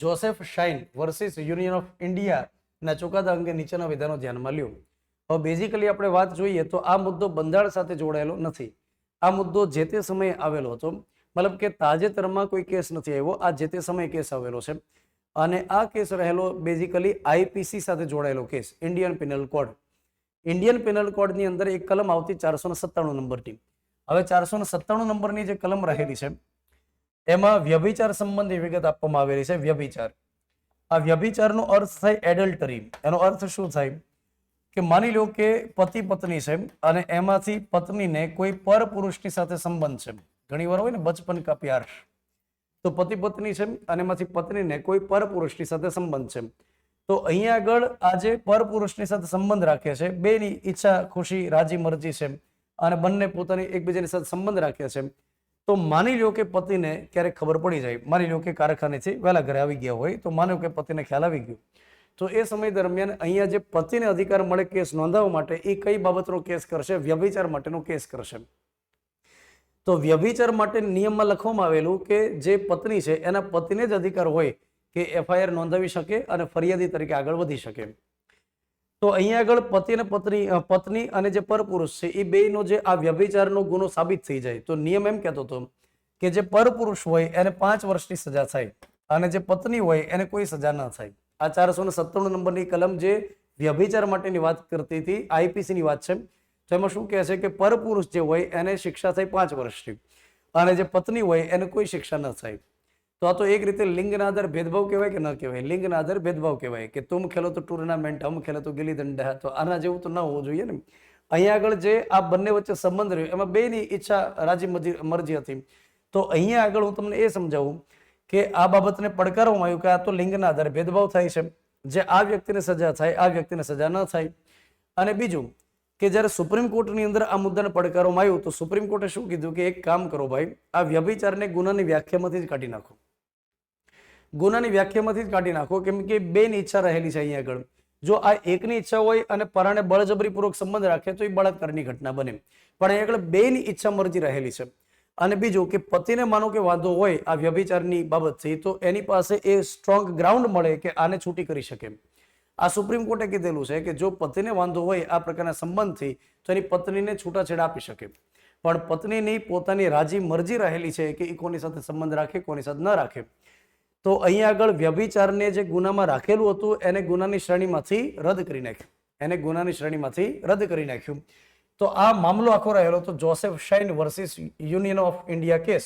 Joseph shine versus union of ઇન્ડિયાના ચુકાદા અંગે નીચેના વિધાનો ધ્યાનમાં લ્યો. હવે બેઝિકલી આપણે વાત જોઈએ તો આ મુદ્દો બંધારણ સાથે જોડાયેલો નથી. આ મુદ્દો જે તે સમયે આવેલો હતો, મતલબ કે તાજેતરમાં કોઈ કેસ નથી આવ્યો, આ જે તે સમયે કેસ આવેલો છે. અને આ કેસ રહેલો બેઝિકલી આઈપીસી સાથે જોડાયેલો case, Indian penal code. Indian penal કોડની અંદર એક કલમ આવતી 497 નંબરની. હવે 497 નંબરની જે કલમ રહેલી છે એમાં વ્યભિચાર સંબંધી વિગત આપવામાં આવેલી છે. વ્યભિચાર, આ વ્યભિચારનો અર્થ થાય એડલ્ટરી. એનો અર્થ શું થાય કે માની લો કે પતિ પત્ની છે અને એમાંથી પત્નીને કોઈ પર પુરુષની સાથે સંબંધ છે. ઘણી વાર હોય ને બચપન કા પ્યાર, તો પતિ પત્ની છે અને એમાંથી પત્નીને કોઈ પર પુરુષની સાથે સંબંધ છે. તો અહીંયા આગળ આજે પર પુરુષની સાથે સંબંધ રાખે છે, બેની ઈચ્છા ખુશી રાજી મરજી છે અને બંને પોતાની એકબીજાની સાથે સંબંધ રાખે છે. તો માની લો કે પતિને ક્યારેક ખબર પડી જાય, માની લો કે કારખાનેથી વહેલા ઘરે આવી ગયા હોય, તો માનો કે પતિને ખ્યાલ આવી ગયો, તો એ સમય દરમિયાન અહીંયા જે પતિને અધિકાર મળે કેસ નોંધાવવા માટે, એ કઈ બાબતનો કેસ કરશે? વ્યભિચાર માટેનો કેસ કરશે. તો વ્યભિચાર માટે નિયમમાં લખવામાં આવેલું કે જે પત્ની છે એના પતિને જ અધિકાર હોય કે એફઆઈઆર નોંધાવી શકે અને ફરિયાદી તરીકે આગળ વધી શકે. તો અહીંયા આગળ પતિ અને પત્ની અને જે પરપુરુષ છે એ બેનો જે આ વ્યભિચારનો ગુનો સાબિત થઈ જાય, તો નિયમ એમ કહેતો હતો કે જે પરપુરુષ હોય એને 5 વર્ષની સજા થાય અને જે પત્ની હોય એને કોઈ સજા ન થાય. આ 497 નંબરની કલમ જે વ્યભિચાર માટેની વાત કરતી હતી, આઈપીસી ની વાત છે. તો એમાં શું કહે છે કે પરપુરુષ જે હોય એને શિક્ષા થાય 5 વર્ષની અને જે પત્ની હોય એને કોઈ શિક્ષા ન થાય. તો આ તો એક રીતે લિંગના આધાર ભેદભાવ કહેવાય કે ન કહેવાય? લિંગના આધાર ભેદભાવ કહેવાય કે તુમ ખેલો તો ટુર્નામેન્ટ, હમ ખેલો તો ગિલ્લી દંડા. તો આના જેવું તો ન હોવું જોઈએ ને. અહીંયા આગળ જે આ બંને વચ્ચે સંબંધ રહ્યો એમાં બેની ઈચ્છા રાજી મરજી હતી. તો અહીંયા આગળ હું તમને એ સમજાવું કે આ બાબતને પડકારવામાં આવ્યું કે આ તો લિંગના આધારે ભેદભાવ થાય છે, જે આ વ્યક્તિને સજા થાય આ વ્યક્તિને સજા ન થાય. અને બીજું કે જ્યારે સુપ્રીમ કોર્ટની અંદર આ મુદ્દાને પડકારવામાં આવ્યું તો સુપ્રીમ કોર્ટે શું કીધું કે એક કામ કરો ભાઈ, આ વ્યભિચારને ગુનાની વ્યાખ્યામાંથી જ કાઢી નાખો. ગુનાની વ્યાખ્યામાંથી જ કાઢી નાખો, કેમ કે બેની ઈચ્છા રહેલી છે અહીંયા આગળ. જો આ એકની ઈચ્છા હોય અને પરાણે બળજબરીપૂર્વક સંબંધ રાખે તો એ બળાત્કારની ઘટના બને, પણ અહીંયા આગળ બેની ઈચ્છા મરજી રહેલી છે. અને બીજું કે પતિને માનો કે વાંધો હોય આ વ્યભિચારની બાબત છે, તો એની પાસે એ સ્ટ્રોંગ ગ્રાઉન્ડ મળે કે આને છૂટી કરી શકે. આ સુપ્રીમ કોર્ટે કીધેલું છે કે જો પતિને વાંધો હોય આ પ્રકારના સંબંધથી તો એની પત્નીને છૂટાછેડા આપી શકે, પણ પત્નીની પોતાની રાજી મરજી રહેલી છે કે એ કોની સાથે સંબંધ રાખે કોની સાથે ન રાખે. તો અહીંયા આગળ વ્યભિચારને જે ગુનામાં રાખેલું હતું એને ગુનાની શ્રેણીમાંથી રદ કરી નાખ્યું, એને ગુનાની શ્રેણીમાંથી રદ કરી નાખ્યું. તો આ મામલો આખો રહેલો તો Joseph shine versus union of India case.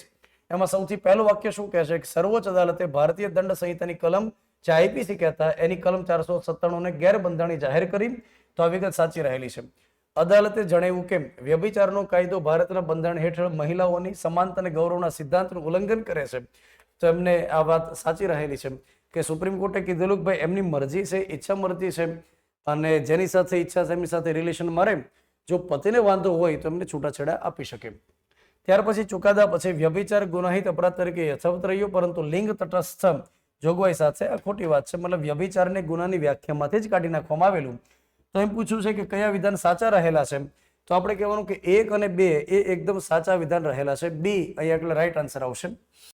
એમાં સૌથી પહેલું વાક્ય શું કહે છે કે સર્વોચ્ચ અદાલતે ભારતીય દંડ સંહિતાની કલમ જે આઈપીસી કહેતા એની કલમ 497 ને ગેરબંધારણી જાહેર કરી. તો આ વિગત સાચી રહેલી છે. અદાલતે જણાવ્યું કે વ્યભિચારનો કાયદો ભારતના બંધારણ હેઠળ મહિલાઓની સમાનતા અને ગૌરવના સિદ્ધાંતનું ઉલ્લંઘન કરે છે. તો એમને આ વાત સાચી રહેલી છે કે સુપ્રીમ કોર્ટે કીધેલું કે ભાઈ એમની મરજી છે, ઈચ્છા મરજી છે અને જેની સાથે ઈચ્છા છે એમની સાથે રિલેશન મારે, જો પતિને વાંધો હોય તો એમને છૂટાછેડા આપી શકે. ત્યાર પછી ચુકાદા પછી વ્યભિચાર ગુનાહિત અપરાધ તરીકે યથાવત રહ્યો, પરંતુ લિંગ તટસ્થ જોગવાઈ સાથે આ ખોટી વાત છે. મતલબ વ્યભિચારને ગુનાની વ્યાખ્યામાંથી જ કાઢી નાખવામાં આવેલું. તો એમ પૂછ્યું છે કે કયા વિધાન સાચા રહેલા છે, તો આપણે કહેવાનું કે 1 અને 2 એ એકદમ સાચા વિધાન રહેલા છે. બી અહીંયા એટલે રાઈટ આન્સર આવશે.